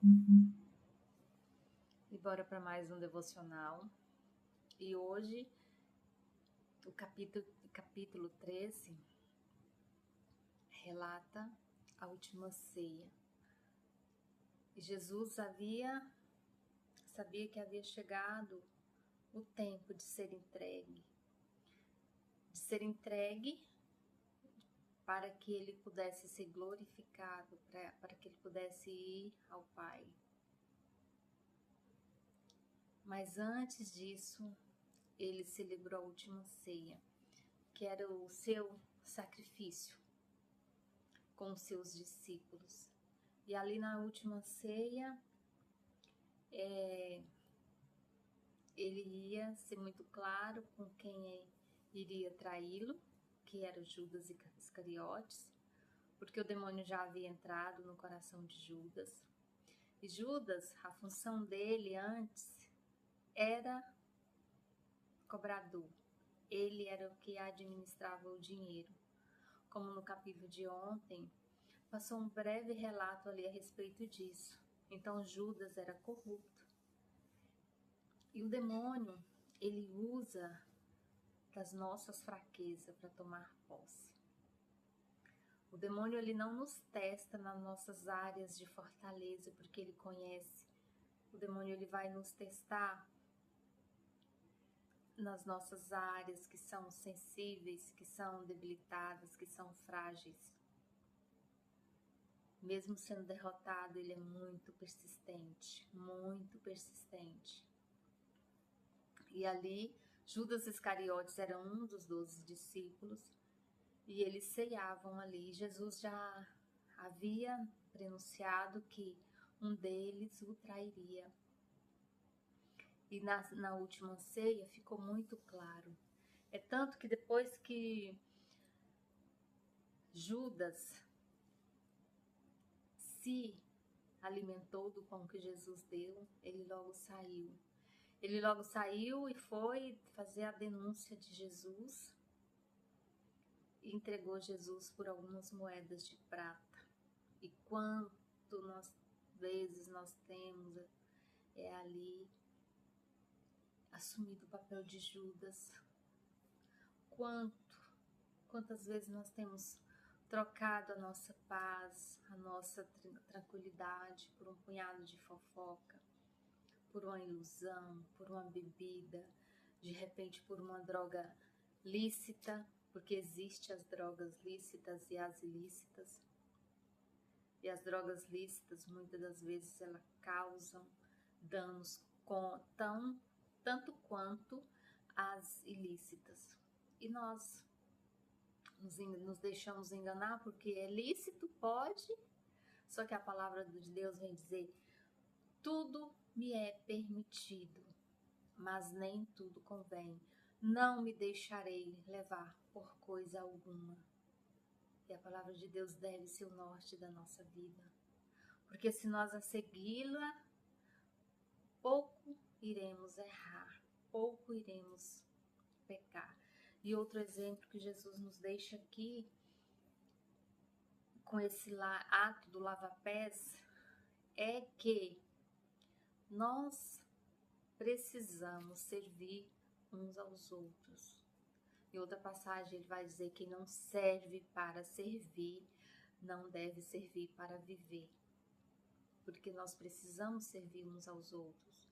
E bora para mais um devocional. E hoje, o capítulo 13 relata a última ceia. E Jesus sabia que havia chegado o tempo de ser entregue para que ele pudesse ser glorificado, para que ele pudesse ir ao Pai. Mas antes disso, ele celebrou a última ceia, que era o seu sacrifício com os seus discípulos. E ali na última ceia, ele ia ser muito claro com quem iria traí-lo, que era Judas Iscariotes, porque o demônio já havia entrado no coração de Judas. E Judas, a função dele antes era cobrador. Ele era o que administrava o dinheiro. Como no capítulo de ontem, passou um breve relato ali a respeito disso. Então Judas era corrupto. E o demônio, ele usa das nossas fraquezas para tomar posse. O demônio, ele não nos testa nas nossas áreas de fortaleza, porque ele conhece. O demônio, ele vai nos testar nas nossas áreas que são sensíveis, que são debilitadas, que são frágeis. Mesmo sendo derrotado, ele é muito persistente, muito persistente. E ali, Judas Iscariotes era um dos 12 discípulos e eles ceiavam ali. Jesus já havia prenunciado que um deles o trairia. E na última ceia ficou muito claro. É tanto que depois que Judas se alimentou do pão que Jesus deu, ele logo saiu. Ele logo saiu e foi fazer a denúncia de Jesus e entregou Jesus por algumas moedas de prata. E quanto vezes nós temos ali assumido o papel de Judas? Quantas vezes nós temos trocado a nossa paz, a nossa tranquilidade por um punhado de fofoca, por uma ilusão, por uma bebida, de repente por uma droga lícita, porque existem as drogas lícitas e as ilícitas. E as drogas lícitas, muitas das vezes, elas causam danos tanto quanto as ilícitas. E nós nos deixamos enganar porque é lícito, pode, só que a palavra de Deus vem dizer: tudo me é permitido, mas nem tudo convém. Não me deixarei levar por coisa alguma. E a palavra de Deus deve ser o norte da nossa vida. Porque se nós a segui-la, pouco iremos errar, pouco iremos pecar. E outro exemplo que Jesus nos deixa aqui, com esse ato do lava-pés, é que nós precisamos servir uns aos outros. Em outra passagem ele vai dizer que não serve para servir, não deve servir para viver. Porque nós precisamos servir uns aos outros.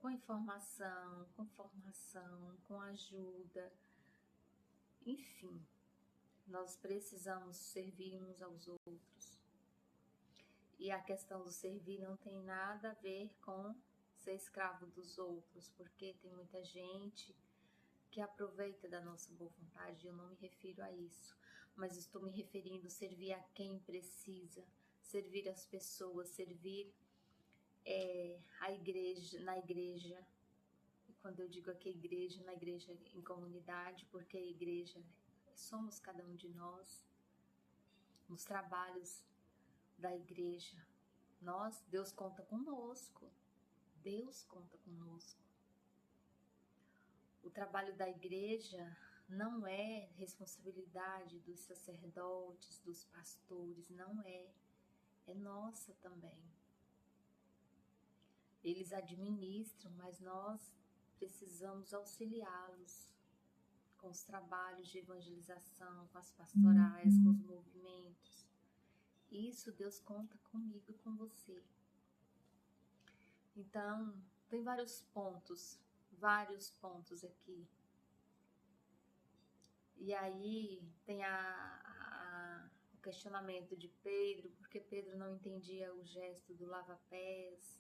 Com informação, com formação, com ajuda. Enfim, nós precisamos servir uns aos outros. E a questão do servir não tem nada a ver com ser escravo dos outros, porque tem muita gente que aproveita da nossa boa vontade. Eu não me refiro a isso, mas estou me referindo a servir a quem precisa, servir as pessoas, servir a igreja, na igreja. E quando eu digo aqui igreja, na igreja em comunidade, porque a igreja somos cada um de nós. Nos trabalhos da igreja, Deus conta conosco. Deus conta conosco. O trabalho da igreja não é responsabilidade dos sacerdotes, dos pastores, não é. É nossa também. Eles administram, mas nós precisamos auxiliá-los com os trabalhos de evangelização, com as pastorais, com os movimentos. Isso Deus conta comigo e com você. Então, tem vários pontos aqui. E aí tem o questionamento de Pedro, porque Pedro não entendia o gesto do lava-pés.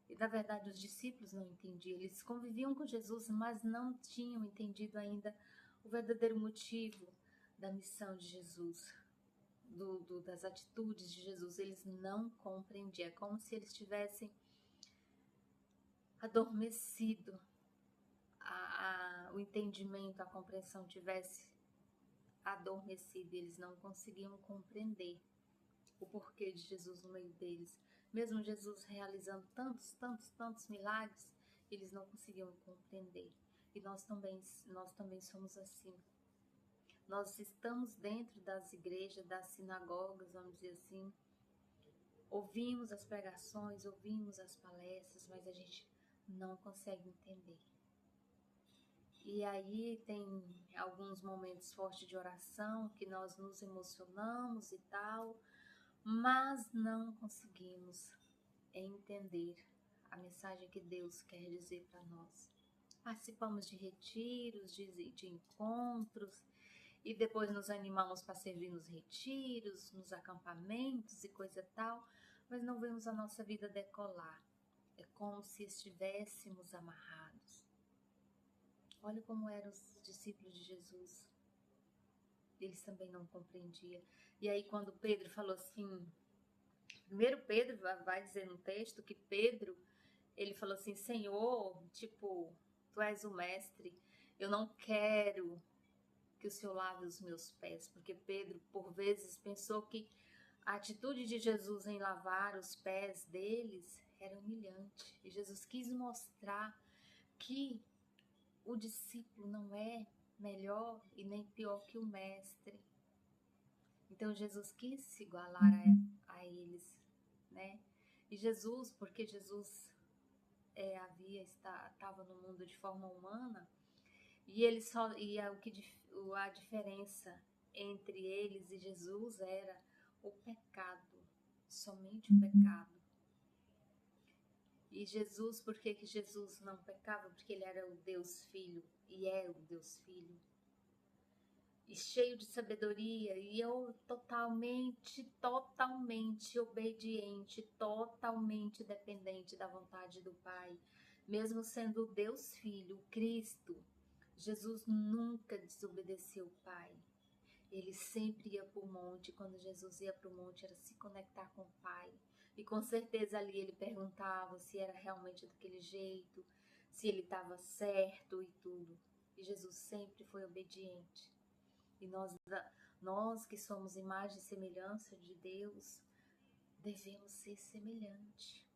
E na verdade os discípulos não entendiam. Eles conviviam com Jesus, mas não tinham entendido ainda o verdadeiro motivo da missão de Jesus, das atitudes de Jesus. Eles não compreendiam. É como se eles tivessem adormecido, o entendimento, a compreensão tivesse adormecido. Eles não conseguiam compreender o porquê de Jesus no meio deles. Mesmo Jesus realizando tantos milagres, eles não conseguiam compreender. E nós também somos assim. Nós estamos dentro das igrejas, das sinagogas, vamos dizer assim. Ouvimos as pregações, ouvimos as palestras, mas a gente não consegue entender. E aí tem alguns momentos fortes de oração que nós nos emocionamos e tal, mas não conseguimos entender a mensagem que Deus quer dizer para nós. Participamos de retiros, de encontros, e depois nos animamos para servir nos retiros, nos acampamentos e coisa tal, mas não vemos a nossa vida decolar. É como se estivéssemos amarrados. Olha como eram os discípulos de Jesus. Eles também não compreendiam. E aí quando Pedro falou assim, primeiro Pedro vai dizer no texto que Pedro, ele falou assim, Senhor, tipo, tu és o mestre, eu não quero que o Senhor lave os meus pés, porque Pedro por vezes pensou que a atitude de Jesus em lavar os pés deles era humilhante. E Jesus quis mostrar que o discípulo não é melhor e nem pior que o mestre. Então Jesus quis se igualar a eles, né? E Jesus, porque Jesus estava no mundo de forma humana, e a diferença entre eles e Jesus era o pecado, somente o pecado. E Jesus, por que Jesus não pecava? Porque ele era o Deus Filho, e é o Deus Filho. E cheio de sabedoria, e eu totalmente obediente, totalmente dependente da vontade do Pai. Mesmo sendo o Deus Filho, Cristo, Jesus nunca desobedeceu o Pai. Ele sempre ia para o monte. Quando Jesus ia para o monte, era se conectar com o Pai. E com certeza ali ele perguntava se era realmente daquele jeito, se ele estava certo e tudo. E Jesus sempre foi obediente. E nós que somos imagem e semelhança de Deus, devemos ser semelhante.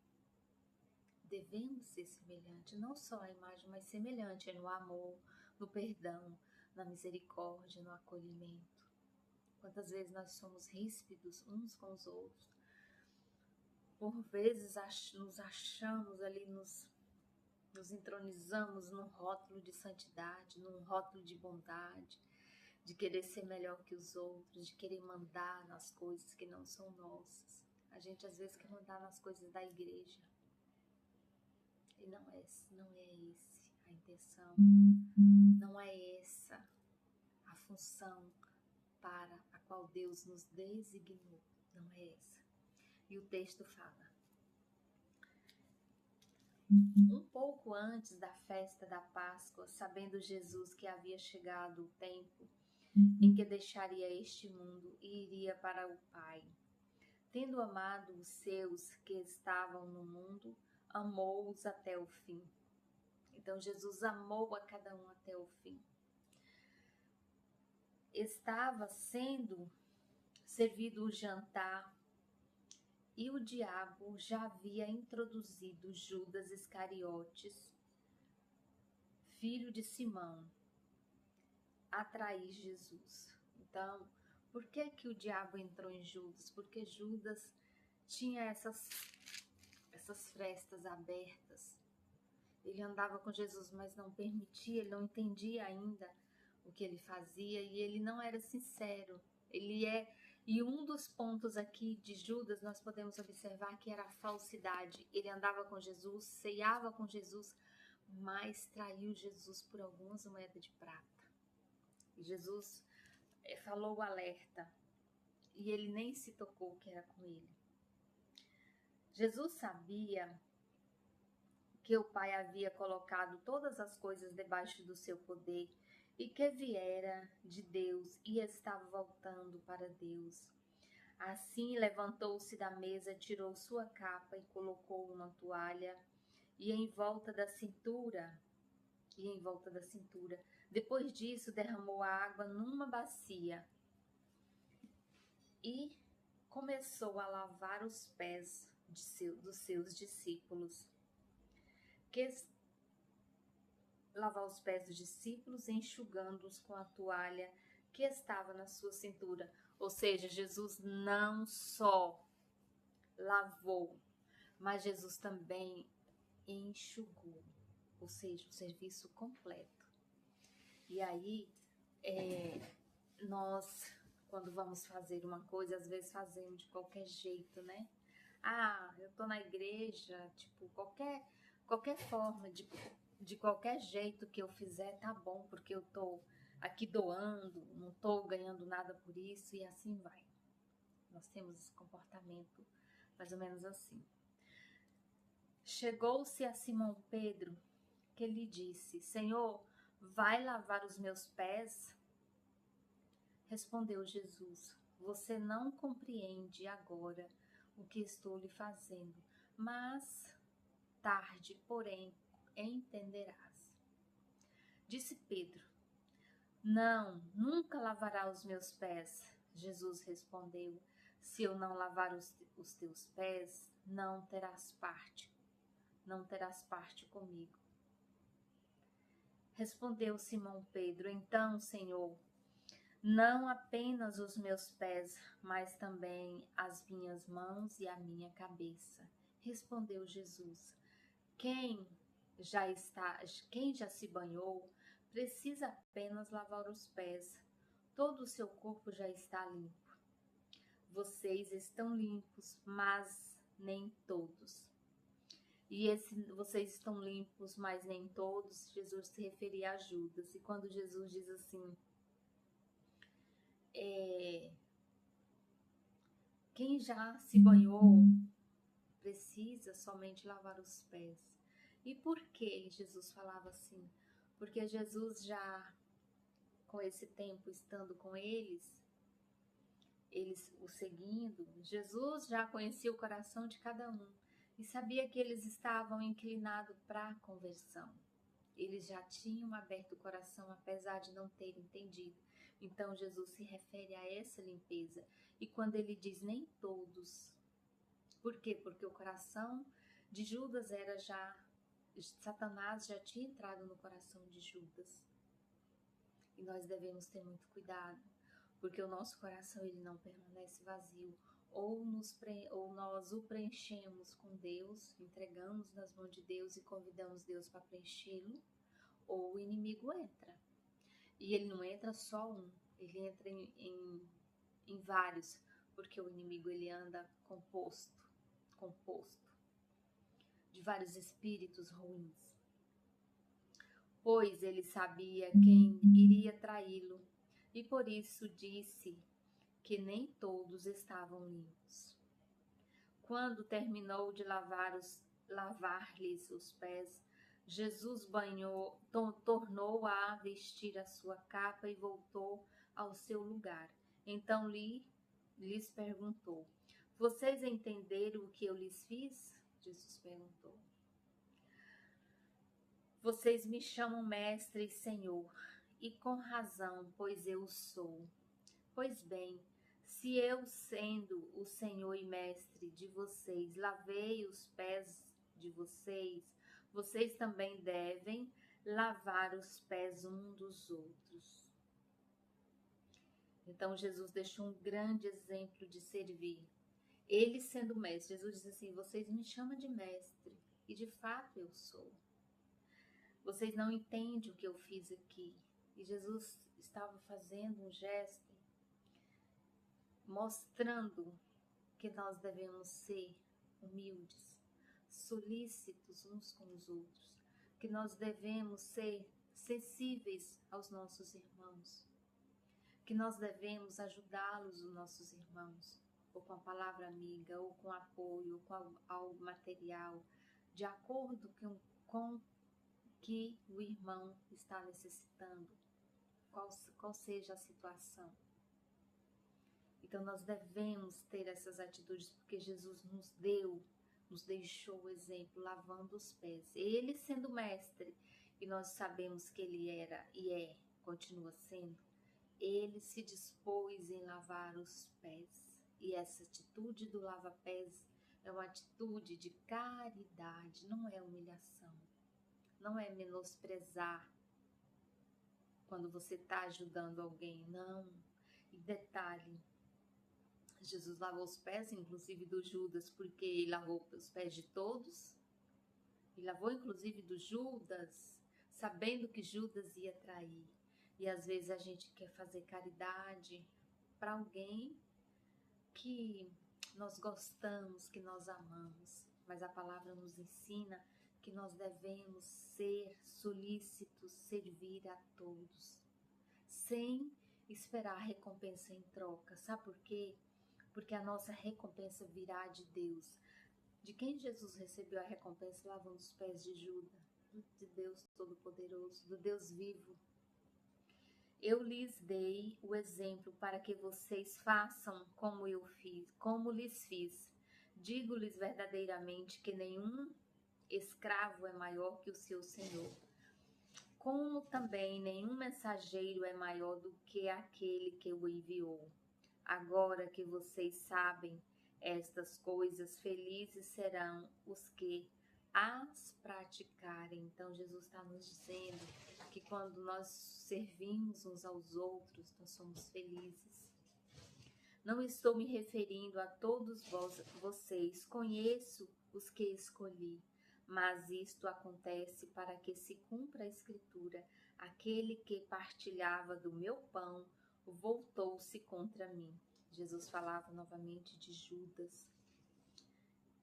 Devemos ser semelhante, não só a imagem, mas semelhante no amor, no perdão, na misericórdia, no acolhimento. Quantas vezes nós somos ríspidos uns com os outros. Por vezes nos achamos ali, nos entronizamos num rótulo de santidade, num rótulo de bondade, de querer ser melhor que os outros, de querer mandar nas coisas que não são nossas. A gente às vezes quer mandar nas coisas da igreja. E não é esse a intenção, não é essa a função para a qual Deus nos designou, não é essa. E o texto fala, um pouco antes da festa da Páscoa, sabendo Jesus que havia chegado o tempo em que deixaria este mundo e iria para o Pai, tendo amado os seus que estavam no mundo, amou-os até o fim. Então Jesus amou a cada um até o fim. Estava sendo servido o jantar e o diabo já havia introduzido Judas Iscariotes, filho de Simão, a trair Jesus. Então, por que o diabo entrou em Judas? Porque Judas tinha essas frestas abertas. Ele andava com Jesus, mas não permitia, ele não entendia ainda o que ele fazia e ele não era sincero. E um dos pontos aqui de Judas nós podemos observar que era a falsidade. Ele andava com Jesus, ceiava com Jesus, mas traiu Jesus por algumas moedas de prata. E Jesus falou o alerta e ele nem se tocou que era com ele. Jesus sabia que o Pai havia colocado todas as coisas debaixo do seu poder e que viera de Deus e estava voltando para Deus. Assim levantou-se da mesa, tirou sua capa e colocou uma toalha em volta da cintura. Depois disso, derramou a água numa bacia e começou a lavar os pés dos seus discípulos. Lavar os pés dos discípulos, enxugando-os com a toalha que estava na sua cintura. Ou seja, Jesus não só lavou, mas Jesus também enxugou. Ou seja, o serviço completo. E aí, nós, quando vamos fazer uma coisa, às vezes fazemos de qualquer jeito, né? Eu tô na igreja, tipo, qualquer forma, de qualquer jeito que eu fizer, tá bom, porque eu tô aqui doando, não tô ganhando nada por isso, e assim vai. Nós temos esse comportamento mais ou menos assim. Chegou-se a Simão Pedro, que lhe disse: Senhor, vai lavar os meus pés? Respondeu Jesus: Você não compreende agora o que estou lhe fazendo, mas tarde, porém, entenderás. Disse Pedro: Não, nunca lavará os meus pés. Jesus respondeu: Se eu não lavar os teus pés, não terás parte comigo. Respondeu Simão Pedro: Então, Senhor, não apenas os meus pés, mas também as minhas mãos e a minha cabeça. Respondeu Jesus: Quem já se banhou, precisa apenas lavar os pés. Todo o seu corpo já está limpo. Vocês estão limpos, mas nem todos. E vocês estão limpos, mas nem todos, Jesus se referia a Judas. E quando Jesus diz assim, quem já se banhou precisa somente lavar os pés. E por que Jesus falava assim? Porque Jesus já, com esse tempo estando com eles o seguindo, Jesus já conhecia o coração de cada um e sabia que eles estavam inclinados para a conversão. Eles já tinham aberto o coração, apesar de não terem entendido. Então Jesus se refere a essa limpeza. E quando ele diz nem todos, por quê? Porque o coração de Judas Satanás já tinha entrado no coração de Judas. E nós devemos ter muito cuidado, porque o nosso coração ele não permanece vazio. Ou nós o preenchemos com Deus, entregamos nas mãos de Deus e convidamos Deus para preenchê-lo, ou o inimigo entra. E ele não entra só um, ele entra em vários, porque o inimigo ele anda composto de vários espíritos ruins. Pois ele sabia quem iria traí-lo, e por isso disse que nem todos estavam limpos. Quando terminou de lavar-lhes os pés, Jesus tornou a vestir a sua capa e voltou ao seu lugar. Então lhes perguntou: Vocês entenderam o que eu lhes fiz? Jesus perguntou. Vocês me chamam mestre e senhor, e com razão, pois eu sou. Pois bem, se eu, sendo o Senhor e Mestre de vocês, lavei os pés de vocês, vocês também devem lavar os pés um dos outros. Então Jesus deixou um grande exemplo de servir. Ele sendo mestre, Jesus diz assim, vocês me chamam de mestre, e de fato eu sou. Vocês não entendem o que eu fiz aqui. E Jesus estava fazendo um gesto, mostrando que nós devemos ser humildes, solícitos uns com os outros, que nós devemos ser sensíveis aos nossos irmãos, que nós devemos ajudá-los, os nossos irmãos, ou com a palavra amiga, ou com apoio, ou com algo material, de acordo com que o irmão está necessitando, qual seja a situação. Então nós devemos ter essas atitudes, porque Jesus nos deixou o exemplo, lavando os pés. Ele sendo mestre, e nós sabemos que ele era e continua sendo, ele se dispôs em lavar os pés. E essa atitude do lava-pés é uma atitude de caridade, não é humilhação, não é menosprezar quando você está ajudando alguém, não. E detalhe, Jesus lavou os pés, inclusive do Judas, porque ele lavou os pés de todos. E lavou inclusive do Judas, sabendo que Judas ia trair. E às vezes a gente quer fazer caridade para alguém que nós gostamos, que nós amamos. Mas a palavra nos ensina que nós devemos ser solícitos, servir a todos, sem esperar recompensa em troca. Sabe por quê? Porque a nossa recompensa virá de Deus. De quem Jesus recebeu a recompensa lavando os pés de Judas? De Deus Todo-Poderoso, do Deus vivo. Eu lhes dei o exemplo para que vocês façam como eu fiz, como lhes fiz. Digo-lhes verdadeiramente que nenhum escravo é maior que o seu senhor, como também nenhum mensageiro é maior do que aquele que o enviou. Agora que vocês sabem estas coisas, felizes serão os que as praticarem. Então Jesus está nos dizendo que quando nós servimos uns aos outros, nós somos felizes. Não estou me referindo a todos vocês, conheço os que escolhi, mas isto acontece para que se cumpra a Escritura. Aquele que partilhava do meu pão voltou-se contra mim. Jesus falava novamente de Judas.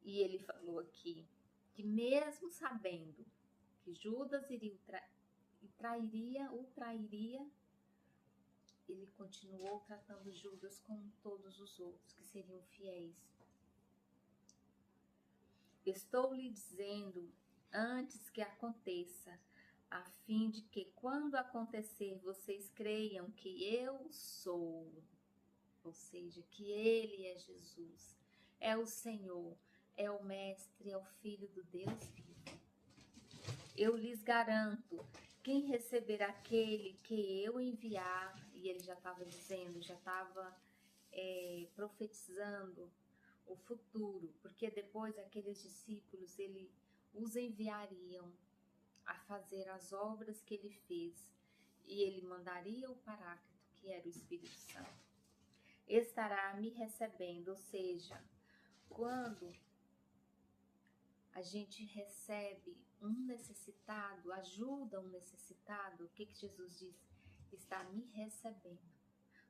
E ele falou aqui que mesmo sabendo que Judas o trairia, ele continuou tratando Judas como todos os outros que seriam fiéis. Estou lhe dizendo antes que aconteça, a fim de que quando acontecer vocês creiam que eu sou, ou seja, que ele é Jesus, é o Senhor, é o Mestre, é o Filho do Deus vivo. Eu lhes garanto, quem receber aquele que eu enviar, e ele já estava dizendo, já estava profetizando o futuro, porque depois aqueles discípulos, ele os enviariam a fazer as obras que ele fez, e ele mandaria o Paráclito, que era o Espírito Santo. Estará me recebendo, ou seja, quando a gente recebe um necessitado, ajuda um necessitado, o que Jesus diz? Está me recebendo.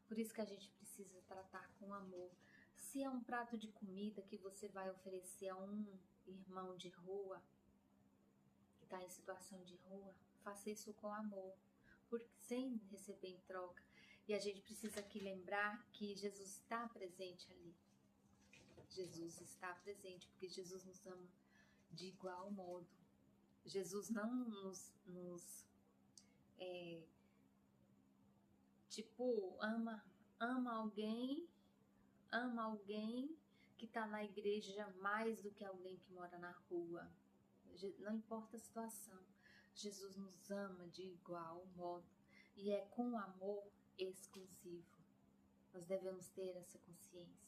Por isso que a gente precisa tratar com amor. Se é um prato de comida que você vai oferecer a um irmão de rua, que está em situação de rua, faça isso com amor, porque sem receber em troca. E a gente precisa aqui lembrar que Jesus está presente ali. Jesus está presente, porque Jesus nos ama de igual modo. Jesus não nos ama alguém que está na igreja mais do que alguém que mora na rua. Não importa a situação, Jesus nos ama de igual modo, e é com amor exclusivo. Nós devemos ter essa consciência.